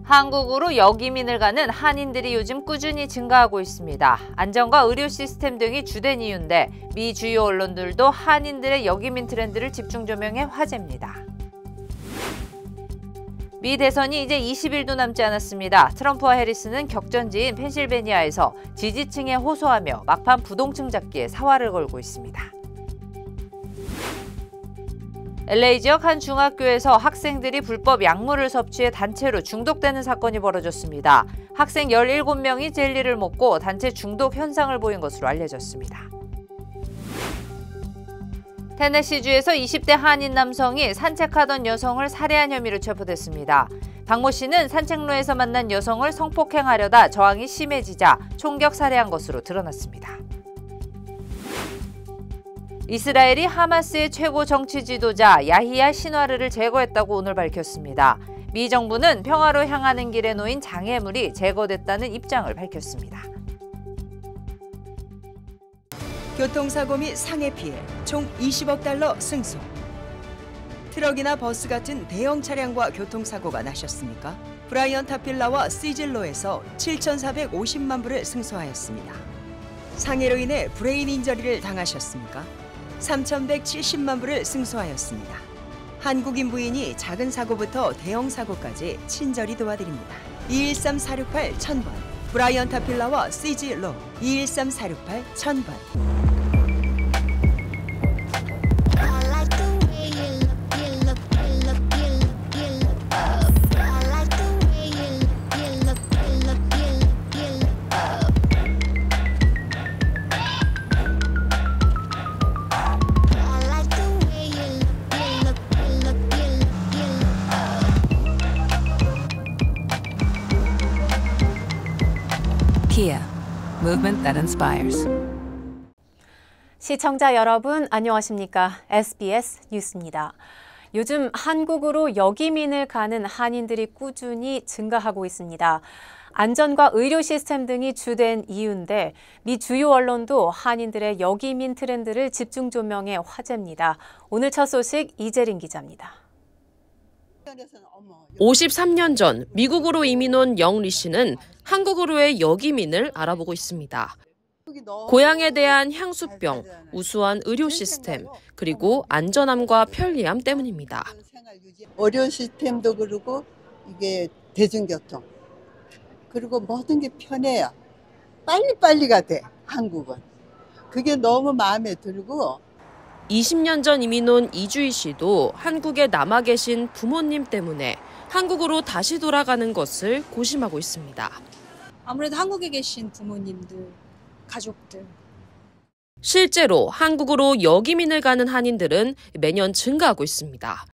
한국으로 역이민을 가는 한인들이 요즘 꾸준히 증가하고 있습니다. 안전과 의료 시스템 등이 주된 이유인데 미 주요 언론들도 한인들의 역이민 트렌드를 집중 조명해 화제입니다. 미 대선이 이제 20일도 남지 않았습니다. 트럼프와 해리스는 격전지인 펜실베니아에서 지지층에 호소하며 막판 부동층 잡기에 사활을 걸고 있습니다. LA 지역 한 중학교에서 학생들이 불법 약물을 섭취해 단체로 중독되는 사건이 벌어졌습니다. 학생 17명이 젤리를 먹고 단체 중독 현상을 보인 것으로 알려졌습니다. 테네시주에서 20대 한인 남성이 산책하던 여성을 살해한 혐의로 체포됐습니다. 박모 씨는 산책로에서 만난 여성을 성폭행하려다 저항이 심해지자 총격 살해한 것으로 드러났습니다. 이스라엘이 하마스의 최고 정치 지도자 야히야 신와르를 제거했다고 오늘 밝혔습니다. 미 정부는 평화로 향하는 길에 놓인 장애물이 제거됐다는 입장을 밝혔습니다. 교통사고 및 상해 피해 총 20억 달러 승소. 트럭이나 버스 같은 대형 차량과 교통사고가 나셨습니까? 브라이언 타필라와 시즐로에서 7,450만 불을 승소하였습니다. 상해로 인해 브레인 인저리를 당하셨습니까? 3,170만 불을 승소하였습니다. 한국인 부인이 작은 사고부터 대형 사고까지 친절히 도와드립니다. 213-468-1000번 브라이언 타필라와 시즐로 213-468-1000번. Kia, movement that inspires. 시청자 여러분, 안녕하십니까? SBS 뉴스입니다. 요즘 한국으로 역이민을 가는 한인들이 꾸준히 증가하고 있습니다. 안전과 의료 시스템 등이 주된 이유인데 미 주요 언론도 한인들의 역이민 트렌드를 집중 조명해 화제입니다. 오늘 첫 소식 이재린 기자입니다. 53년 전 미국으로 이민 온 영리 씨는 한국으로의 역이민을 알아보고 있습니다. 고향에 대한 향수병, 우수한 의료 시스템, 그리고 안전함과 편리함 때문입니다. 의료 시스템도 그렇고 이게 대중교통, 그리고 모든 게 편해요. 빨리빨리가 돼, 한국은. 그게 너무 마음에 들고. 20년 전 이민 온 이주희 씨도 한국에 남아 계신 부모님 때문에 한국으로 다시 돌아가는 것을 고심하고 있습니다. 아무래도 한국에 계신 부모님들, 가족들. 실제로 한국으로 역이민을 가는 한인들은 매년 증가하고 있습니다.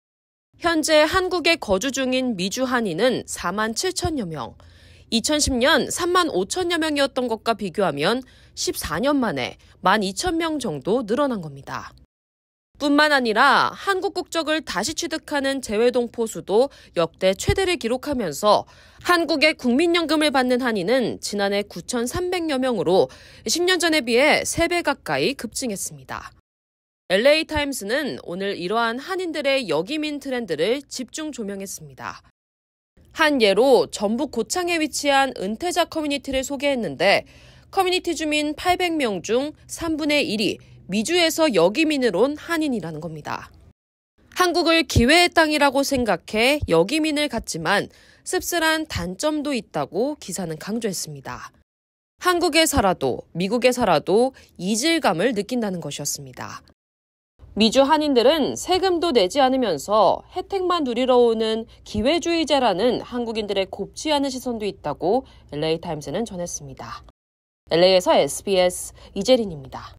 현재 한국에 거주 중인 미주 한인은 4만 7천여 명, 2010년 3만 5천여 명이었던 것과 비교하면 14년 만에 1만 2천 명 정도 늘어난 겁니다. 뿐만 아니라 한국 국적을 다시 취득하는 재외동포 수도 역대 최대를 기록하면서 한국의 국민연금을 받는 한인은 지난해 9,300여 명으로 10년 전에 비해 3배 가까이 급증했습니다. LA 타임스는 오늘 이러한 한인들의 역이민 트렌드를 집중 조명했습니다. 한 예로 전북 고창에 위치한 은퇴자 커뮤니티를 소개했는데 커뮤니티 주민 800명 중 3분의 1이 미주에서 역이민을 온 한인이라는 겁니다. 한국을 기회의 땅이라고 생각해 역이민을 갔지만 씁쓸한 단점도 있다고 기사는 강조했습니다. 한국에 살아도 미국에 살아도 이질감을 느낀다는 것이었습니다. 미주 한인들은 세금도 내지 않으면서 혜택만 누리러 오는 기회주의자라는 한국인들의 곱지 않은 시선도 있다고 LA타임스는 전했습니다. LA에서 SBS 이재린입니다.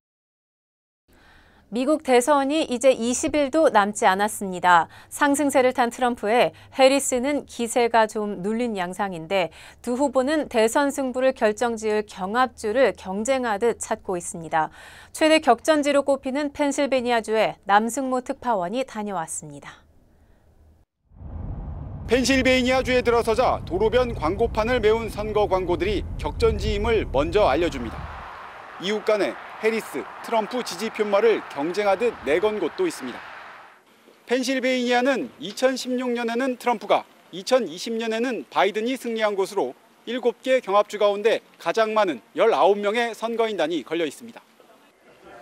미국 대선이 이제 20일도 남지 않았습니다. 상승세를 탄 트럼프에 해리스는 기세가 좀 눌린 양상인데 두 후보는 대선 승부를 결정지을 경합주를 경쟁하듯 찾고 있습니다. 최대 격전지로 꼽히는 펜실베니아주에 남승모 특파원이 다녀왔습니다. 펜실베이니아주에 들어서자 도로변 광고판을 메운 선거 광고들이 격전지임을 먼저 알려줍니다. 이웃 간에 해리스, 트럼프 지지 표말을 경쟁하듯 내건 곳도 있습니다. 펜실베이니아는 2016년에는 트럼프가, 2020년에는 바이든이 승리한 곳으로 7개 경합주 가운데 가장 많은 19명의 선거인단이 걸려 있습니다.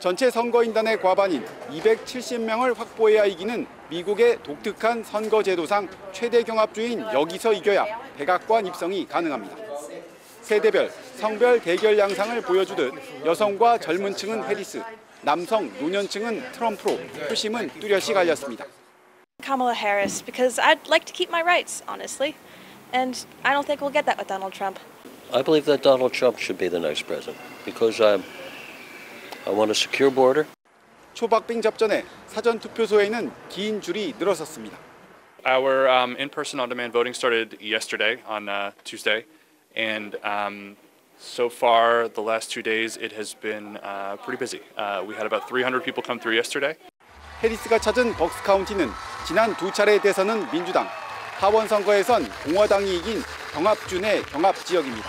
전체 선거인단의 과반인 270명을 확보해야 이기는 미국의 독특한 선거제도상 최대 경합주인 여기서 이겨야 백악관 입성이 가능합니다. 세대별, 성별 대결 양상을 보여주듯 여성과 젊은 층은 해리스, 남성, 노년층은 트럼프로 표심은 뚜렷이 갈렸습니다. Kamala Harris, because I'd like to keep my rights, honestly. And I don't think we'll get that with Donald Trump. I believe that Donald Trump should be the next president because I want a secure border. 초박빙 접전에 사전 투표소에는 긴 줄이 늘어섰습니다. Our in-person on-demand voting started yesterday on Tuesday, and so far the last 2 days it has been pretty busy. We had about 300 people come through yesterday. 해리스가 찾은 벅스 카운티는 지난 2차례 대선은 민주당, 하원 선거에선 공화당이 이긴 경합주 내 경합 지역입니다.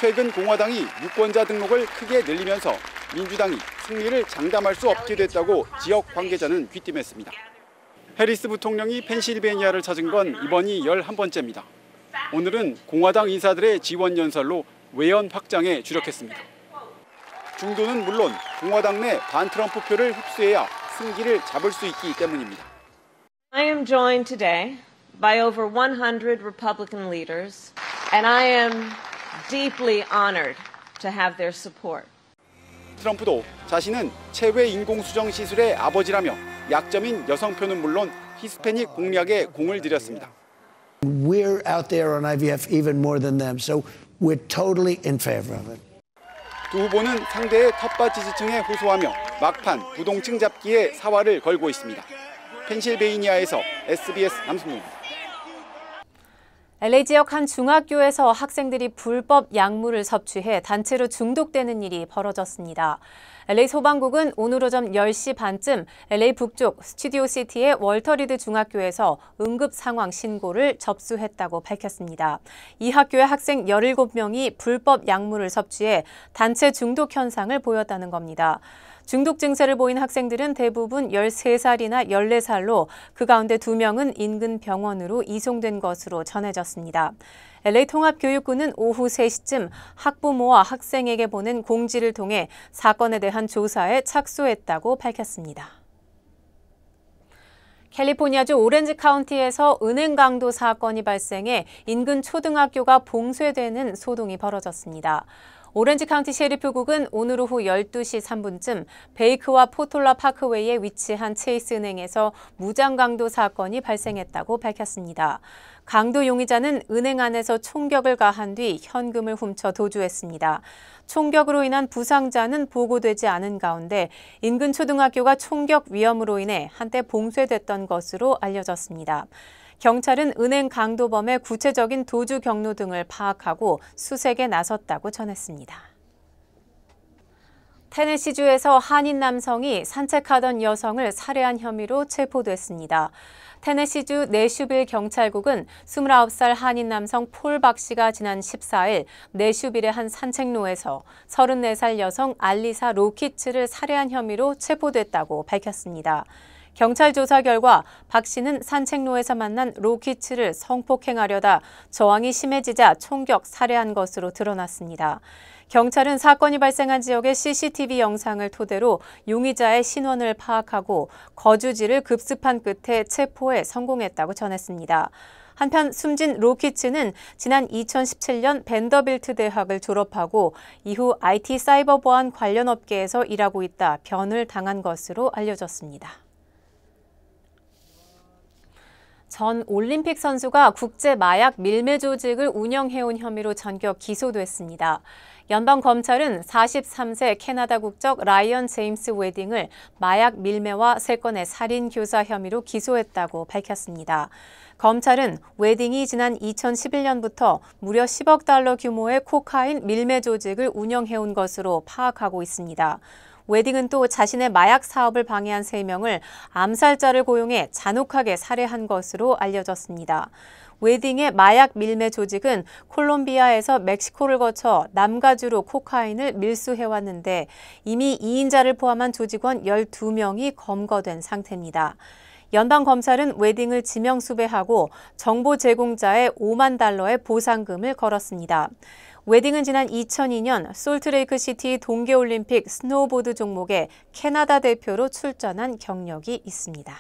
최근 공화당이 유권자 등록을 크게 늘리면서 민주당이 승리를 장담할 수 없게 됐다고 지역 관계자는 귀띔했습니다. 해리스 부통령이 펜실베니아를 찾은 건 이번이 11번째입니다. 오늘은 공화당 인사들의 지원 연설로 외연 확장에 주력했습니다. 중도는 물론 공화당 내 반트럼프 표를 흡수해야 승기를 잡을 수 있기 때문입니다. I am joined today by over 100 Republican leaders, and I am deeply honored to have their support. 트럼프도 자신은 체외 인공수정 시술의 아버지라며 약점인 여성표는 물론 히스패닉 공략에 공을 들였습니다. We're out there on IVF even more than them, so we're totally in favor of it. 두 후보는 상대의 텃밭 지지층에 호소하며 막판 부동층 잡기에 사활을 걸고 있습니다. 펜실베이니아에서 SBS 남승우입니다. LA 지역 한 중학교에서 학생들이 불법 약물을 섭취해 단체로 중독되는 일이 벌어졌습니다. LA 소방국은 오늘 오전 10시 반쯤 LA 북쪽 스튜디오시티의 월터리드 중학교에서 응급 상황 신고를 접수했다고 밝혔습니다. 이 학교의 학생 17명이 불법 약물을 섭취해 단체 중독 현상을 보였다는 겁니다. 중독 증세를 보인 학생들은 대부분 13살이나 14살로 그 가운데 2명은 인근 병원으로 이송된 것으로 전해졌습니다. LA 통합교육부는 오후 3시쯤 학부모와 학생에게 보낸 공지를 통해 사건에 대한 조사에 착수했다고 밝혔습니다. 캘리포니아주 오렌지 카운티에서 은행 강도 사건이 발생해 인근 초등학교가 봉쇄되는 소동이 벌어졌습니다. 오렌지 카운티 셰리프국은 오늘 오후 12시 3분쯤 베이크와 포톨라 파크웨이에 위치한 체이스 은행에서 무장 강도 사건이 발생했다고 밝혔습니다. 강도 용의자는 은행 안에서 총격을 가한 뒤 현금을 훔쳐 도주했습니다. 총격으로 인한 부상자는 보고되지 않은 가운데 인근 초등학교가 총격 위험으로 인해 한때 봉쇄됐던 것으로 알려졌습니다. 경찰은 은행 강도범의 구체적인 도주 경로 등을 파악하고 수색에 나섰다고 전했습니다. 테네시주에서 한인 남성이 산책하던 여성을 살해한 혐의로 체포됐습니다. 테네시주 내슈빌 경찰국은 29살 한인 남성 폴 박 씨가 지난 14일 내슈빌의 한 산책로에서 34살 여성 알리사 로키츠를 살해한 혐의로 체포됐다고 밝혔습니다. 경찰 조사 결과 박 씨는 산책로에서 만난 로키츠를 성폭행하려다 저항이 심해지자 총격 살해한 것으로 드러났습니다. 경찰은 사건이 발생한 지역의 CCTV 영상을 토대로 용의자의 신원을 파악하고 거주지를 급습한 끝에 체포에 성공했다고 전했습니다. 한편 숨진 로키츠는 지난 2017년 벤더빌트 대학을 졸업하고 이후 IT 사이버 보안 관련 업계에서 일하고 있다 변을 당한 것으로 알려졌습니다. 전 올림픽 선수가 국제 마약 밀매 조직을 운영해온 혐의로 전격 기소됐습니다. 연방검찰은 43세 캐나다 국적 라이언 제임스 웨딩을 마약 밀매와 3건의 살인 교사 혐의로 기소했다고 밝혔습니다. 검찰은 웨딩이 지난 2011년부터 무려 10억 달러 규모의 코카인 밀매 조직을 운영해온 것으로 파악하고 있습니다. 웨딩은 또 자신의 마약 사업을 방해한 3명을 암살자를 고용해 잔혹하게 살해한 것으로 알려졌습니다. 웨딩의 마약 밀매 조직은 콜롬비아에서 멕시코를 거쳐 남가주로 코카인을 밀수해왔는데 이미 2인자를 포함한 조직원 12명이 검거된 상태입니다. 연방검찰은 웨딩을 지명수배하고 정보 제공자의 $50,000의 보상금을 걸었습니다. 웨딩은 지난 2002년 솔트레이크시티 동계올림픽 스노우보드 종목에 캐나다 대표로 출전한 경력이 있습니다.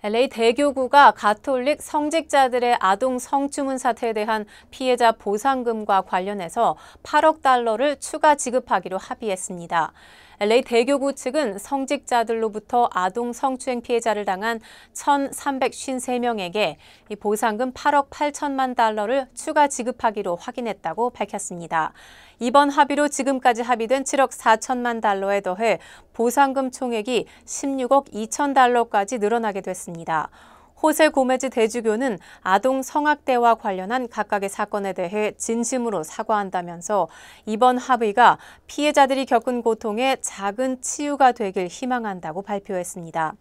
LA 대교구가 가톨릭 성직자들의 아동 성추문 사태에 대한 피해자 보상금과 관련해서 $8억 추가 지급하기로 합의했습니다. LA 대교구 측은 성직자들로부터 아동 성추행 피해자를 당한 1,353명에게 이 보상금 $8억 8천만 달러를 추가 지급하기로 확인했다고 밝혔습니다. 이번 합의로 지금까지 합의된 $7억 4천만 달러에 더해 보상금 총액이 $16억 2천 달러까지 늘어나게 됐습니다. 호세 고메즈 대주교는 아동 성학대와 관련한 각각의 사건에 대해 진심으로 사과한다면서 이번 합의가 피해자들이 겪은 고통에 작은 치유가 되길 희망한다고 발표했습니다.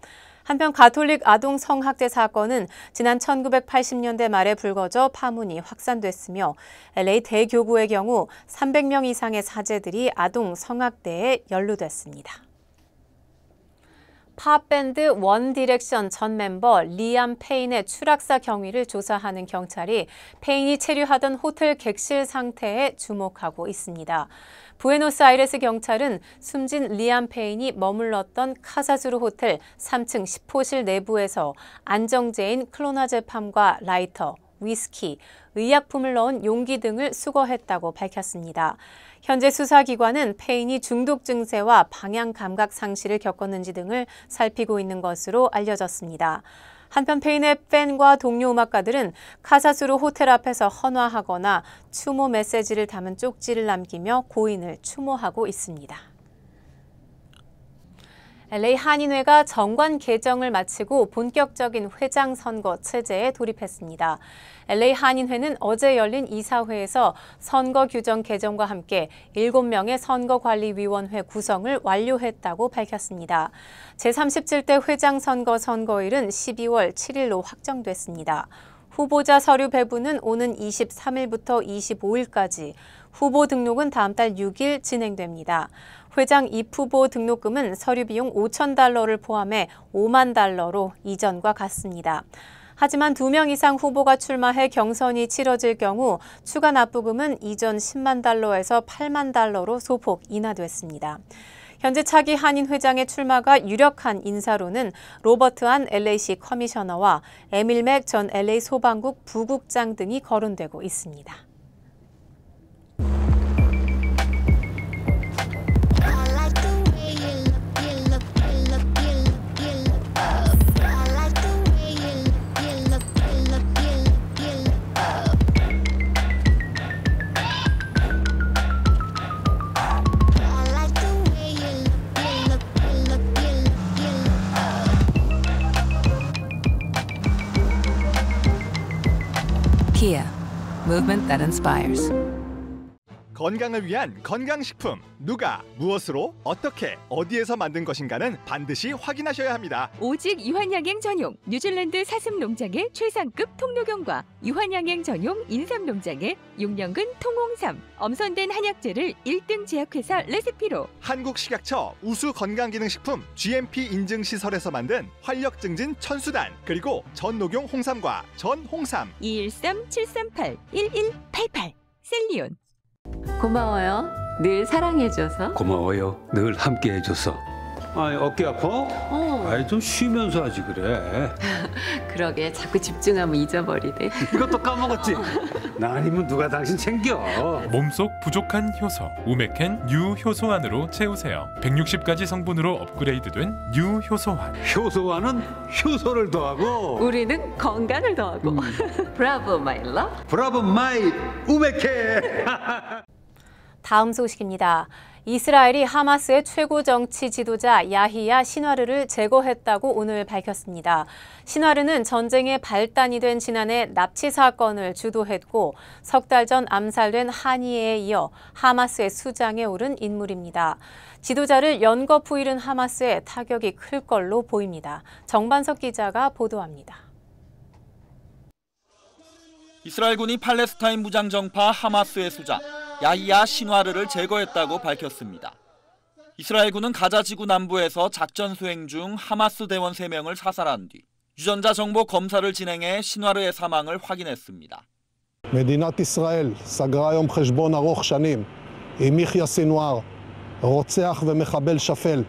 한편 가톨릭 아동 성학대 사건은 지난 1980년대 말에 불거져 파문이 확산됐으며 LA 대교구의 경우 300명 이상의 사제들이 아동 성학대에 연루됐습니다. 팝밴드 원 디렉션 전 멤버 리암 페인의 추락사 경위를 조사하는 경찰이 페인이 체류하던 호텔 객실 상태에 주목하고 있습니다. 부에노스아이레스 경찰은 숨진 리암 페인이 머물렀던 카사수르 호텔 3층 10호실 내부에서 안정제인 클로나제팜과 라이터, 위스키, 의약품을 넣은 용기 등을 수거했다고 밝혔습니다. 현재 수사기관은 페인이 중독 증세와 방향 감각 상실을 겪었는지 등을 살피고 있는 것으로 알려졌습니다. 한편 페인의 팬과 동료 음악가들은 카사수르 호텔 앞에서 헌화하거나 추모 메시지를 담은 쪽지를 남기며 고인을 추모하고 있습니다. LA 한인회가 정관 개정을 마치고 본격적인 회장 선거 체제에 돌입했습니다. LA 한인회는 어제 열린 이사회에서 선거 규정 개정과 함께 7명의 선거관리위원회 구성을 완료했다고 밝혔습니다. 제37대 회장 선거 선거일은 12월 7일로 확정됐습니다. 후보자 서류 배부는 오는 23일부터 25일까지, 후보 등록은 다음 달 6일 진행됩니다. 회장 입후보 등록금은 서류 비용 $5,000를 포함해 $50,000로 이전과 같습니다. 하지만 2명 이상 후보가 출마해 경선이 치러질 경우 추가 납부금은 이전 $100,000에서 $80,000로 소폭 인하됐습니다. 현재 차기 한인 회장의 출마가 유력한 인사로는 로버트 안 LA시 커미셔너와 에밀 맥 전 LA 소방국 부국장 등이 거론되고 있습니다. Kia, movement that inspires. 건강을 위한 건강식품, 누가, 무엇으로, 어떻게, 어디에서 만든 것인가는 반드시 확인하셔야 합니다. 오직 유한양행 전용 뉴질랜드 사슴 농장의 최상급 통로경과 유한양행 전용 인삼 농장의 6년근 통홍삼, 엄선된 한약재를 1등 제약회사 레시피로 한국식약처 우수 건강기능식품 GMP 인증시설에서 만든 활력증진 천수단, 그리고 전녹용 홍삼과 전홍삼. 213-738-1188 셀리온. 고마워요. 늘 사랑해줘서. 고마워요. 늘 함께해줘서. 아이, 어깨 아파? 아이, 좀 쉬면서 하지 그래. 그러게 자꾸 집중하면 잊어버리네. 이것도 까먹었지? 나 아니면 누가 당신 챙겨. 몸속 부족한 효소 우메켄 유효소환으로 채우세요. 160가지 성분으로 업그레이드된 유효소환. 효소환은 효소를 더하고 우리는 건강을 더하고. 브라보 마이 러. 브라보 마이 우메켄. 다음 소식입니다. 이스라엘이 하마스의 최고 정치 지도자 야히야 시나르를 제거했다고 오늘 밝혔습니다. 시나르는 전쟁의 발단이 된 지난해 납치 사건을 주도했고 석 달 전 암살된 하니에에 이어 하마스의 수장에 오른 인물입니다. 지도자를 연거푸 잃은 하마스에 타격이 클 걸로 보입니다. 정반석 기자가 보도합니다. 이스라엘군이 팔레스타인 무장정파 하마스의 수장 야히야 시나르를 제거했다고 밝혔습니다. 이스라엘군은 가자 지구 남부에서 작전 수행 중 하마스 대원 3명을 사살한 뒤 유전자 정보 검사를 진행해 신와르의 사망을 확인했습니다. מדינת ישראל סגרה היום חשבון ארוך שנים עם יחיא סנוואר, רוצח ומחבל שפל.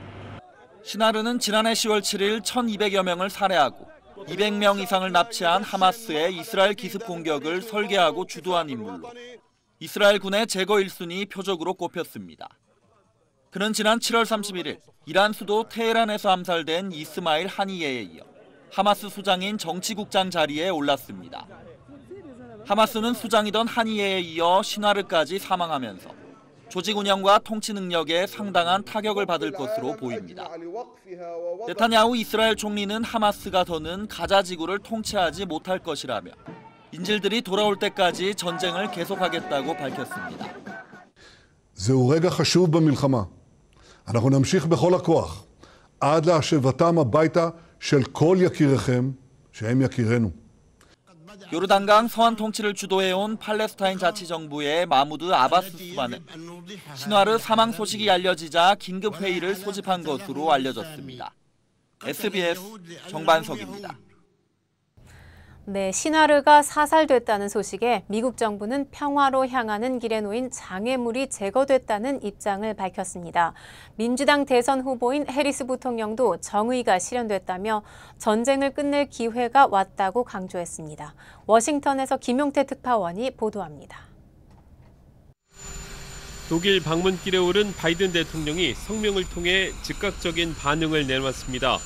신와르는 지난해 10월 7일 1,200여 명을 살해하고 200명 이상을 납치한 하마스의 이스라엘 기습 공격을 설계하고 주도한 인물로 이스라엘 군의 제거 1순위 표적으로 꼽혔습니다. 그는 지난 7월 31일 이란 수도 테헤란에서 암살된 이스마일 하니예에 이어 하마스 수장인 정치국장 자리에 올랐습니다. 하마스는 수장이던 하니예에 이어 신와르까지 사망하면서 조직 운영과 통치 능력에 상당한 타격을 받을 것으로 보입니다. 네타냐후 이스라엘 총리는 하마스가 더는 가자 지구를 통치하지 못할 것이라며 인질들이 돌아올 때까지 전쟁을 계속하겠다고 밝혔습니다. זהו רגע חשוב במלחמה. אנחנו נמשיך בכל הכוח עד להשבתם הביתה של כל יקיריכם שהם יקירנו. 요르단강 서한 통치를 주도해온 팔레스타인 자치정부의 마무드 아바스 수반은 신와르 사망 소식이 알려지자 긴급 회의를 소집한 것으로 알려졌습니다. SBS 정반석입니다. 네, 신와르가 사살됐다는 소식에 미국 정부는 평화로 향하는 길에 놓인 장애물이 제거됐다는 입장을 밝혔습니다. 민주당 대선 후보인 해리스 부통령도 정의가 실현됐다며 전쟁을 끝낼 기회가 왔다고 강조했습니다. 워싱턴에서 김용태 특파원이 보도합니다. 독일 방문길에 오른 바이든 대통령이 성명을 통해 즉각적인 반응을 내놨습니다.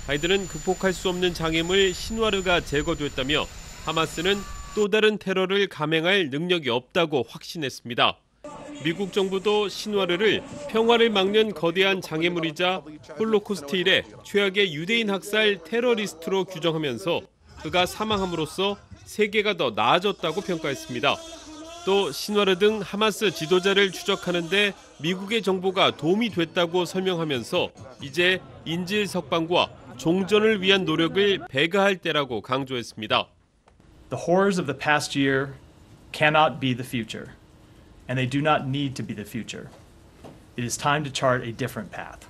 바이든은 극복할 수 없는 장애물 신와르가 제거됐다며 하마스는 또 다른 테러를 감행할 능력이 없다고 확신했습니다. 미국 정부도 신와르를 평화를 막는 거대한 장애물이자 홀로코스트 이래 최악의 유대인 학살 테러리스트로 규정하면서 그가 사망함으로써 세계가 더 나아졌다고 평가했습니다. 또 신와르 등 하마스 지도자를 추적하는 데 미국의 정보가 도움이 됐다고 설명하면서 이제 인질 석방과 종전을 위한 노력을 배가할 때라고 강조했습니다. The horrors of the past year cannot be the future, and they do not need to be the future. It is time to chart a different path.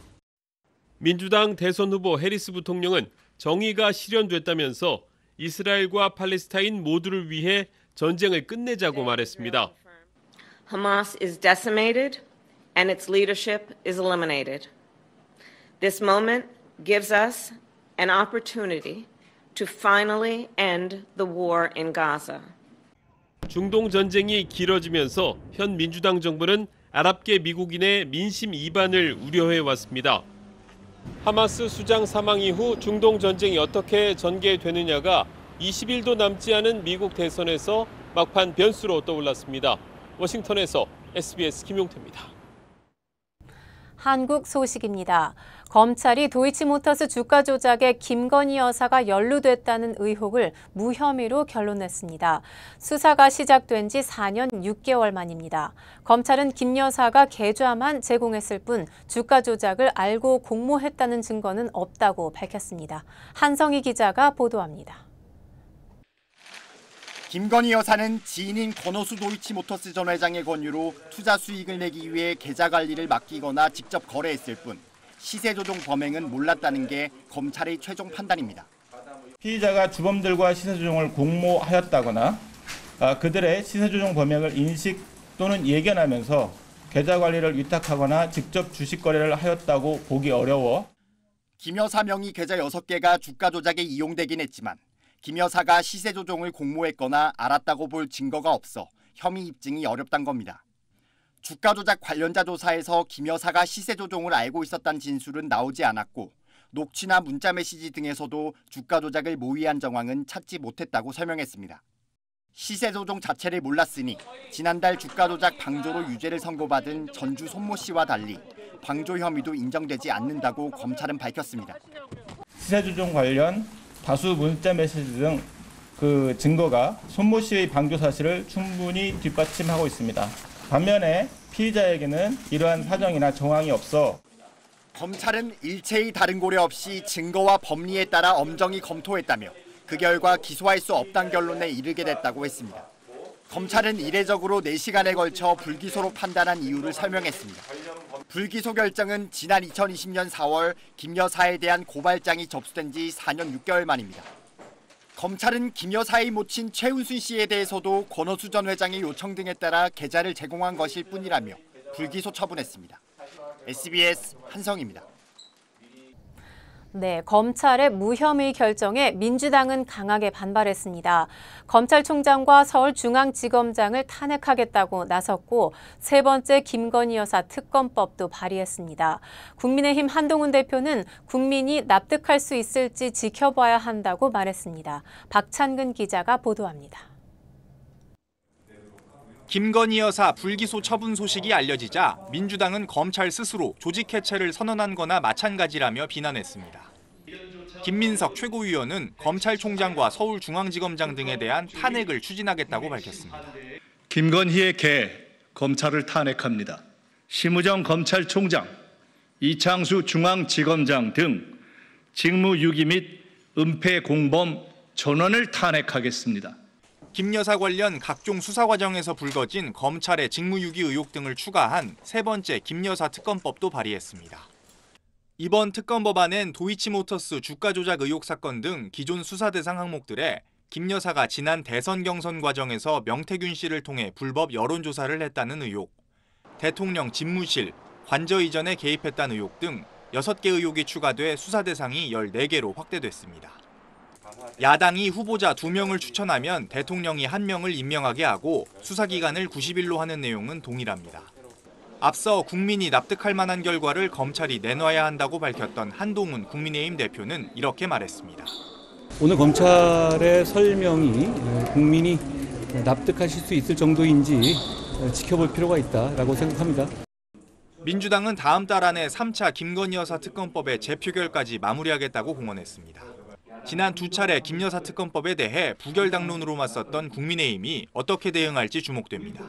민주당 대선 후보 해리스 부통령은 정의가 실현됐다면서 이스라엘과 팔레스타인 모두를 위해 전쟁을 끝내자고 말했습니다. Hamas is decimated and its leadership is eliminated. This moment gives us an opportunity to finally end the war in Gaza. 중동 전쟁이 길어지면서 현 민주당 정부는 아랍계 미국인의 민심 이반을 우려해 왔습니다. 하마스 수장 사망 이후 중동 전쟁이 어떻게 전개되느냐가 20일도 남지 않은 미국 대선에서 막판 변수로 떠올랐습니다. 워싱턴에서 SBS 김용태입니다. 한국 소식입니다. 검찰이 도이치모터스 주가 조작에 김건희 여사가 연루됐다는 의혹을 무혐의로 결론냈습니다. 수사가 시작된 지 4년 6개월 만입니다. 검찰은 김 여사가 계좌만 제공했을 뿐 주가 조작을 알고 공모했다는 증거는 없다고 밝혔습니다. 한성희 기자가 보도합니다. 김건희 여사는 지인인 권오수 도이치모터스 전 회장의 권유로 투자 수익을 내기 위해 계좌 관리를 맡기거나 직접 거래했을 뿐 시세 조종 범행은 몰랐다는 게 검찰의 최종 판단입니다. 피의자가 주범들과 시세 조종을 공모하였다거나 그들의 시세 조종 범행을 인식 또는 예견하면서 계좌 관리를 위탁하거나 직접 주식 거래를 하였다고 보기 어려워. 김 여사 명의 계좌 6개가 주가 조작에 이용되긴 했지만 김 여사가 시세 조종을 공모했거나 알았다고 볼 증거가 없어 혐의 입증이 어렵단 겁니다. 주가 조작 관련자 조사에서 김 여사가 시세 조종을 알고 있었다는 진술은 나오지 않았고 녹취나 문자 메시지 등에서도 주가 조작을 모의한 정황은 찾지 못했다고 설명했습니다. 시세 조종 자체를 몰랐으니 지난달 주가 조작 방조로 유죄를 선고받은 전주 손모 씨와 달리 방조 혐의도 인정되지 않는다고 검찰은 밝혔습니다. 시세 조종 관련 다수 문자 메시지 등 그 증거가 손모 씨의 방조 사실을 충분히 뒷받침하고 있습니다. 반면에 피의자에게는 이러한 사정이나 정황이 없어 검찰은 일체의 다른 고려 없이 증거와 법리에 따라 엄정히 검토했다며 그 결과 기소할 수 없다는 결론에 이르게 됐다고 했습니다. 검찰은 이례적으로 4시간에 걸쳐 불기소로 판단한 이유를 설명했습니다. 불기소 결정은 지난 2020년 4월 김 여사에 대한 고발장이 접수된 지 4년 6개월 만입니다. 검찰은 김 여사의 모친 최은순 씨에 대해서도 권오수 전 회장의 요청 등에 따라 계좌를 제공한 것일 뿐이라며 불기소 처분했습니다. SBS 한성입니다. 네, 검찰의 무혐의 결정에 민주당은 강하게 반발했습니다. 검찰총장과 서울중앙지검장을 탄핵하겠다고 나섰고 세 번째 김건희 여사 특검법도 발의했습니다. 국민의힘 한동훈 대표는 국민이 납득할 수 있을지 지켜봐야 한다고 말했습니다. 박찬근 기자가 보도합니다. 김건희 여사 불기소 처분 소식이 알려지자 민주당은 검찰 스스로 조직 해체를 선언한 거나 마찬가지라며 비난했습니다. 김민석 최고위원은 검찰총장과 서울중앙지검장 등에 대한 탄핵을 추진하겠다고 밝혔습니다. 김건희의 개 검찰을 탄핵합니다. 심우정 검찰총장, 이창수 중앙지검장 등 직무유기 및 은폐 공범 전원을 탄핵하겠습니다. 김 여사 관련 각종 수사 과정에서 불거진 검찰의 직무유기 의혹 등을 추가한 세 번째 김 여사 특검법도 발의했습니다. 이번 특검 법안엔 도이치모터스 주가 조작 의혹 사건 등 기존 수사 대상 항목들에 김 여사가 지난 대선 경선 과정에서 명태균 씨를 통해 불법 여론조사를 했다는 의혹, 대통령 집무실, 관저 이전에 개입했다는 의혹 등 6개 의혹이 추가돼 수사 대상이 14개로 확대됐습니다. 야당이 후보자 2명을 추천하면 대통령이 1명을 임명하게 하고 수사기간을 90일로 하는 내용은 동일합니다. 앞서 국민이 납득할 만한 결과를 검찰이 내놔야 한다고 밝혔던 한동훈 국민의힘 대표는 이렇게 말했습니다. 오늘 검찰의 설명이 국민이 납득하실 수 있을 정도인지 지켜볼 필요가 있다라고 생각합니다. 민주당은 다음 달 안에 3차 김건희 여사 특검법의 재표결까지 마무리하겠다고 공언했습니다. 지난 2차례 김 여사 특검법에 대해 부결당론으로 맞섰던 국민의힘이 어떻게 대응할지 주목됩니다.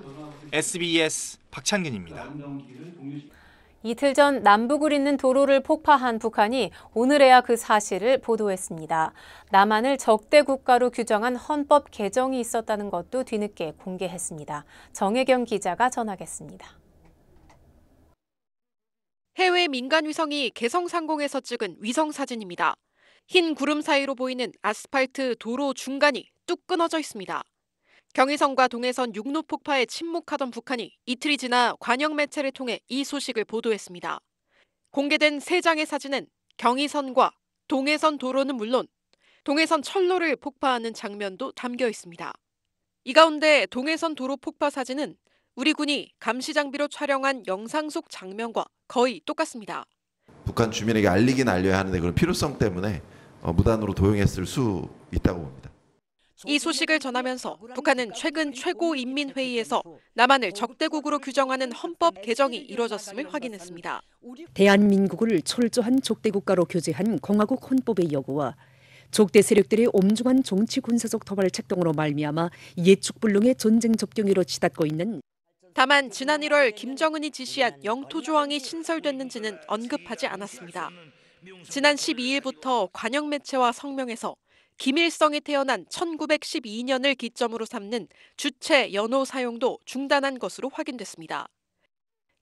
SBS 박찬근입니다. 이틀 전 남북을 잇는 도로를 폭파한 북한이 오늘에야 그 사실을 보도했습니다. 남한을 적대 국가로 규정한 헌법 개정이 있었다는 것도 뒤늦게 공개했습니다. 정혜경 기자가 전하겠습니다. 해외 민간 위성이 개성 상공에서 찍은 위성 사진입니다. 흰 구름 사이로 보이는 아스팔트 도로 중간이 뚝 끊어져 있습니다. 경의선과 동해선 육로 폭파에 침묵하던 북한이 이틀이 지나 관영 매체를 통해 이 소식을 보도했습니다. 공개된 3장의 사진은 경의선과 동해선 도로는 물론 동해선 철로를 폭파하는 장면도 담겨 있습니다. 이 가운데 동해선 도로 폭파 사진은 우리 군이 감시 장비로 촬영한 영상 속 장면과 거의 똑같습니다. 북한 주민에게 알리긴 알려야 하는데 그런 필요성 때문에 무단으로 도용했을 수 있다고 봅니다. 이 소식을 전하면서 북한은 최근 최고인민회의에서 남한을 적대국으로 규정하는 헌법 개정이 이뤄졌음을 확인했습니다. 대한민국을 철저한 적대국가로 규제한 공화국 헌법의 여부와 적대 세력들의 엄중한 정치 군사적 도발 책동으로 말미암아 예측불능의 전쟁 접경으로 치닫고 있는 다만 지난 1월 김정은이 지시한 영토 조항이 신설됐는지는 언급하지 않았습니다. 지난 12일부터 관영 매체와 성명에서 김일성이 태어난 1912년을 기점으로 삼는 주체 연호 사용도 중단한 것으로 확인됐습니다.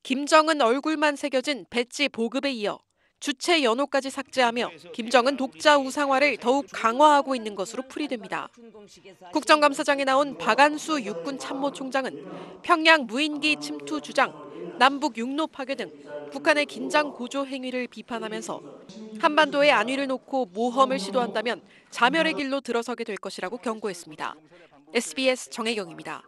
김정은 얼굴만 새겨진 배지 보급에 이어 주체 연호까지 삭제하며 김정은 독자 우상화를 더욱 강화하고 있는 것으로 풀이됩니다. 국정감사장에 나온 박안수 육군 참모총장은 평양 무인기 침투 주장, 남북 육로 파괴 등 북한의 긴장 고조 행위를 비판하면서 한반도의 안위를 놓고 모험을 시도한다면 자멸의 길로 들어서게 될 것이라고 경고했습니다. SBS 정혜경입니다.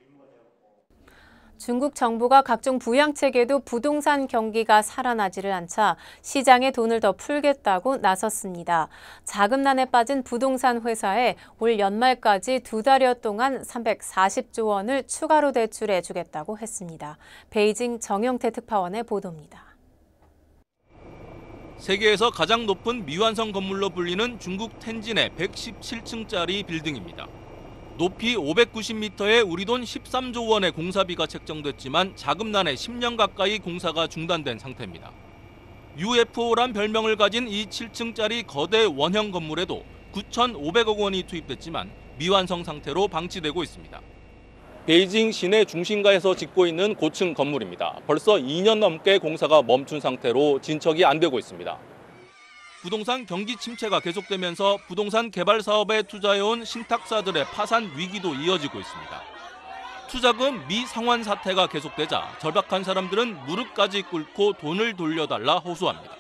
중국 정부가 각종 부양책에도 부동산 경기가 살아나지를 않자 시장에 돈을 더 풀겠다고 나섰습니다. 자금난에 빠진 부동산 회사에 올 연말까지 2달여 동안 340조 원을 추가로 대출해 주겠다고 했습니다. 베이징 정영태 특파원의 보도입니다. 세계에서 가장 높은 미완성 건물로 불리는 중국 텐진의 117층짜리 빌딩입니다. 높이 590m에 우리 돈 13조 원의 공사비가 책정됐지만 자금난에 10년 가까이 공사가 중단된 상태입니다. UFO란 별명을 가진 이 7층짜리 거대 원형 건물에도 9,500억 원이 투입됐지만 미완성 상태로 방치되고 있습니다. 베이징 시내 중심가에서 짓고 있는 고층 건물입니다. 벌써 2년 넘게 공사가 멈춘 상태로 진척이 안 되고 있습니다. 부동산 경기 침체가 계속되면서 부동산 개발 사업에 투자해온 신탁사들의 파산 위기도 이어지고 있습니다. 투자금 미상환 사태가 계속되자 절박한 사람들은 무릎까지 꿇고 돈을 돌려달라 호소합니다.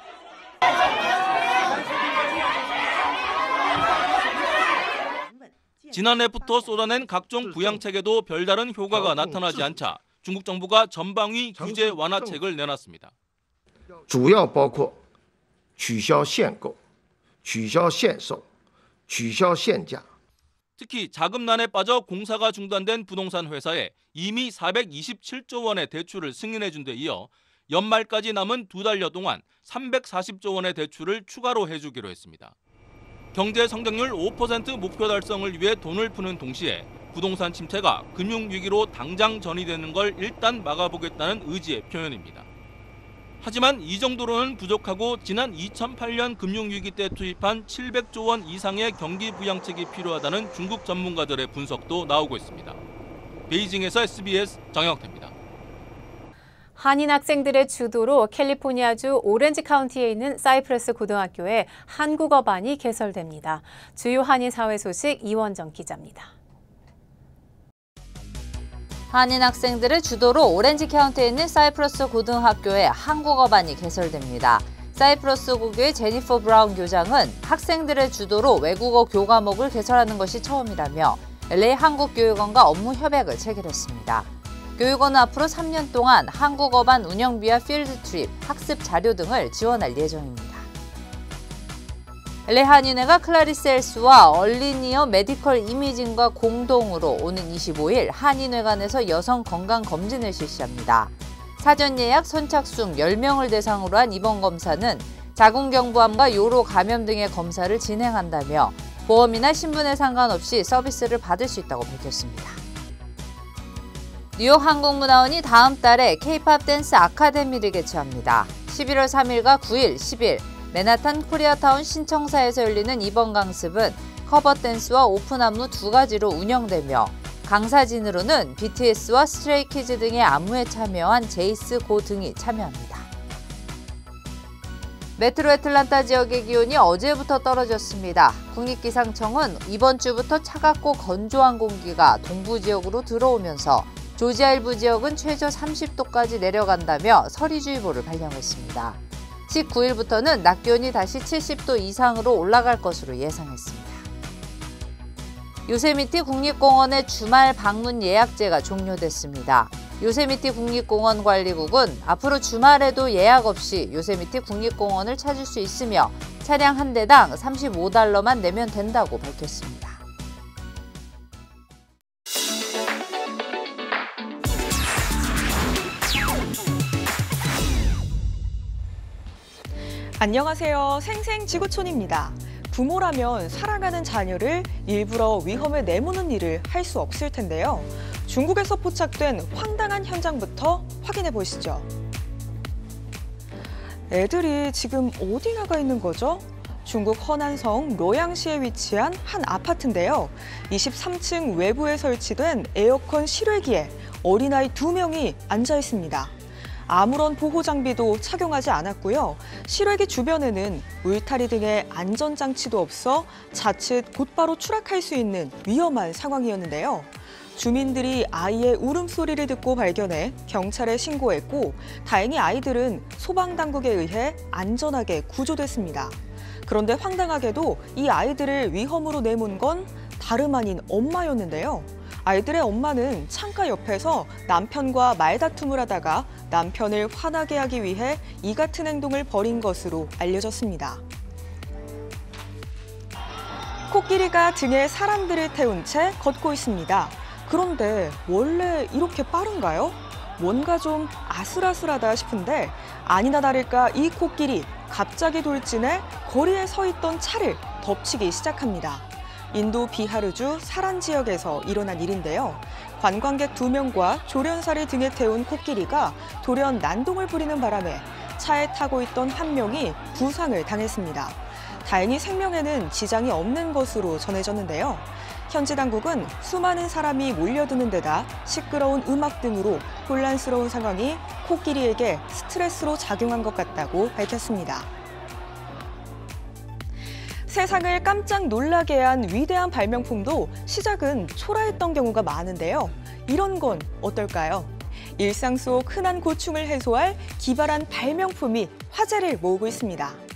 지난해부터 쏟아낸 각종 부양책에도 별다른 효과가 나타나지 않자 중국 정부가 전방위 규제 완화책을 내놨습니다. 主要包括取消限购、取消限售、取消限价。 특히 자금난에 빠져 공사가 중단된 부동산 회사에 이미 427조 원의 대출을 승인해준 데 이어 연말까지 남은 2달여 동안 340조 원의 대출을 추가로 해주기로 했습니다. 경제 성장률 5% 목표 달성을 위해 돈을 푸는 동시에 부동산 침체가 금융위기로 당장 전이되는 걸 일단 막아보겠다는 의지의 표현입니다. 하지만 이 정도로는 부족하고 지난 2008년 금융위기 때 투입한 700조 원 이상의 경기 부양책이 필요하다는 중국 전문가들의 분석도 나오고 있습니다. 베이징에서 SBS 정영태입니다. 한인 학생들의 주도로 캘리포니아주 오렌지 카운티에 있는 사이프러스 고등학교에 한국어반이 개설됩니다. 주요 한인 사회 소식 이원정 기자입니다. 한인 학생들의 주도로 오렌지 카운티에 있는 사이프러스 고등학교에 한국어반이 개설됩니다. 사이프러스 고교의 제니퍼 브라운 교장은 학생들의 주도로 외국어 교과목을 개설하는 것이 처음이라며 LA 한국교육원과 업무 협약을 체결했습니다. 교육원은 앞으로 3년 동안 한국어반 운영비와 필드 트립, 학습 자료 등을 지원할 예정입니다. LA 한인회가 클라리스 헬스와 얼리니어 메디컬 이미징과 공동으로 오는 25일 한인회관에서 여성 건강 검진을 실시합니다. 사전 예약 선착순 10명을 대상으로 한 이번 검사는 자궁경부암과 요로 감염 등의 검사를 진행한다며 보험이나 신분에 상관없이 서비스를 받을 수 있다고 밝혔습니다. 뉴욕 한국문화원이 다음 달에 K-팝 댄스 아카데미를 개최합니다. 11월 3일과 9일, 10일 맨하탄 코리아타운 신청사에서 열리는 이번 강습은 커버 댄스와 오픈 안무 두 가지로 운영되며 강사진으로는 BTS와 스트레이키즈 등의 안무에 참여한 제이스 고 등이 참여합니다. 메트로 애틀란타 지역의 기온이 어제부터 떨어졌습니다. 국립기상청은 이번 주부터 차갑고 건조한 공기가 동부 지역으로 들어오면서 조지아 일부 지역은 최저 30도까지 내려간다며 서리주의보를 발령했습니다. 19일부터는 낮 기온이 다시 70도 이상으로 올라갈 것으로 예상했습니다. 요세미티 국립공원의 주말 방문 예약제가 종료됐습니다. 요세미티 국립공원관리국은 앞으로 주말에도 예약 없이 요세미티 국립공원을 찾을 수 있으며 차량 한 대당 $35만 내면 된다고 밝혔습니다. 안녕하세요. 생생지구촌입니다. 부모라면 사랑하는 자녀를 일부러 위험에 내모는 일을 할 수 없을 텐데요. 중국에서 포착된 황당한 현장부터 확인해 보시죠. 애들이 지금 어디 나가 있는 거죠? 중국 허난성 로양시에 위치한 한 아파트인데요. 23층 외부에 설치된 에어컨 실외기에 어린아이 2명이 앉아 있습니다. 아무런 보호 장비도 착용하지 않았고요. 실외기 주변에는 울타리 등의 안전장치도 없어 자칫 곧바로 추락할 수 있는 위험한 상황이었는데요. 주민들이 아이의 울음소리를 듣고 발견해 경찰에 신고했고 다행히 아이들은 소방당국에 의해 안전하게 구조됐습니다. 그런데 황당하게도 이 아이들을 위험으로 내몬 건 다름 아닌 엄마였는데요. 아이들의 엄마는 창가 옆에서 남편과 말다툼을 하다가 남편을 화나게 하기 위해 이 같은 행동을 벌인 것으로 알려졌습니다. 코끼리가 등에 사람들을 태운 채 걷고 있습니다. 그런데 원래 이렇게 빠른가요? 뭔가 좀 아슬아슬하다 싶은데 아니나 다를까 이 코끼리 갑자기 돌진해 거리에 서 있던 차를 덮치기 시작합니다. 인도 비하르주 사란 지역에서 일어난 일인데요. 관광객 2명과 조련사를 등에 태운 코끼리가 돌연 난동을 부리는 바람에 차에 타고 있던 한 명이 부상을 당했습니다. 다행히 생명에는 지장이 없는 것으로 전해졌는데요. 현지 당국은 수많은 사람이 몰려드는 데다 시끄러운 음악 등으로 혼란스러운 상황이 코끼리에게 스트레스로 작용한 것 같다고 밝혔습니다. 세상을 깜짝 놀라게 한 위대한 발명품도 시작은 초라했던 경우가 많은데요. 이런 건 어떨까요? 일상 속 흔한 고충을 해소할 기발한 발명품이 화제를 모으고 있습니다.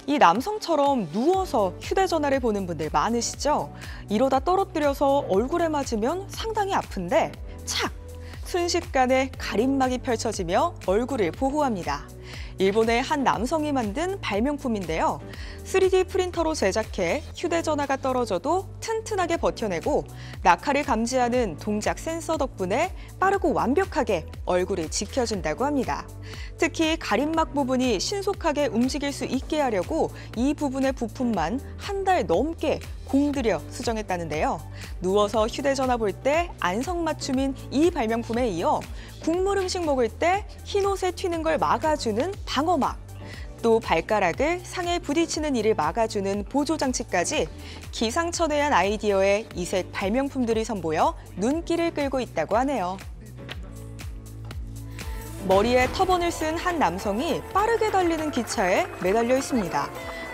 이 남성처럼 누워서 휴대전화를 보는 분들 많으시죠? 이러다 떨어뜨려서 얼굴에 맞으면 상당히 아픈데 착! 순식간에 가림막이 펼쳐지며 얼굴을 보호합니다. 일본의 한 남성이 만든 발명품인데요. 3D 프린터로 제작해 휴대전화가 떨어져도 튼튼하게 버텨내고 낙하를 감지하는 동작 센서 덕분에 빠르고 완벽하게 얼굴을 지켜준다고 합니다. 특히 가림막 부분이 신속하게 움직일 수 있게 하려고 이 부분의 부품만 한 달 넘게 공들여 수정했다는데요. 누워서 휴대전화 볼 때 안성맞춤인 이 발명품에 이어 국물 음식 먹을 때 흰옷에 튀는 걸 막아주는 방어막, 또 발가락을 상에 부딪히는 일을 막아주는 보조장치까지 기상천외한 아이디어의 이색 발명품들이 선보여 눈길을 끌고 있다고 하네요. 머리에 터번을 쓴 한 남성이 빠르게 달리는 기차에 매달려 있습니다.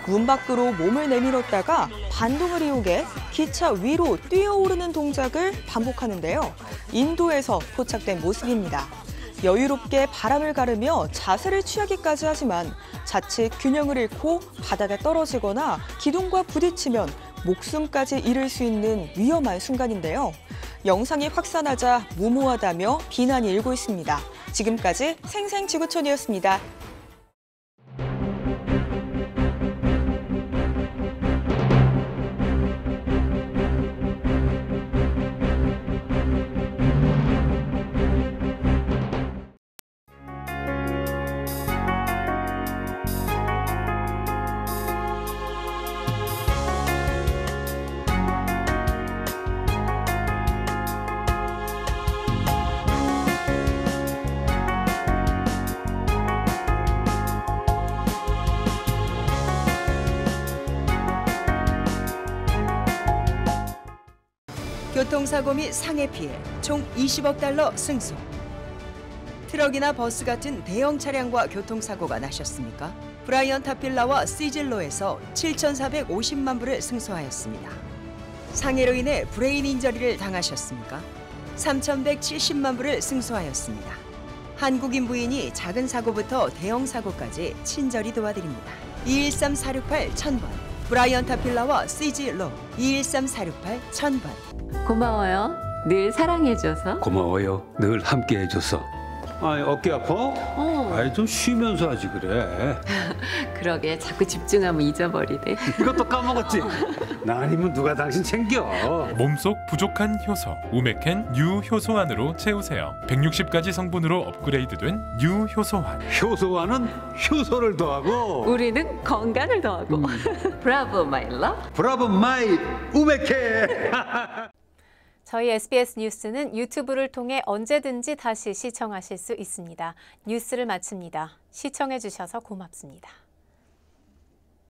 문 밖으로 몸을 내밀었다가 반동을 이용해 기차 위로 뛰어오르는 동작을 반복하는데요. 인도에서 포착된 모습입니다. 여유롭게 바람을 가르며 자세를 취하기까지 하지만 자칫 균형을 잃고 바닥에 떨어지거나 기둥과 부딪히면 목숨까지 잃을 수 있는 위험한 순간인데요. 영상이 확산하자 무모하다며 비난이 일고 있습니다. 지금까지 생생지구촌이었습니다. 교통사고 및 상해 피해 총 20억 달러 승소. 트럭이나 버스 같은 대형 차량과 교통사고가 나셨습니까? 브라이언트 필라와 시즐로에서 7,450만 불을 승소하였습니다. 상해로 인해 브레인 인저리를 당하셨습니까? 3,170만 불을 승소하였습니다. 한국인 부인이 작은 사고부터 대형 사고까지 친절히 도와드립니다. 213-468-1000번 브라이언트 필라와 시즐로 213-468-1000번. 고마워요. 늘 사랑해줘서. 고마워요. 늘 함께해줘서. 아이, 어깨 아파? 아이, 좀 쉬면서 하지 그래. 그러게 자꾸 집중하면 잊어버리네. 이것도 까먹었지? 나 아니면 누가 당신 챙겨. 몸속 부족한 효소 우메켄 유효소환으로 채우세요. 160가지 성분으로 업그레이드된 유효소환. 효소환은 효소를 더하고 우리는 건강을 더하고. 브라보 마이 러브. 브라보 마이 우메켄. 저희 SBS 뉴스는 유튜브를 통해 언제든지 다시 시청하실 수 있습니다. 뉴스를 마칩니다. 시청해 주셔서 고맙습니다.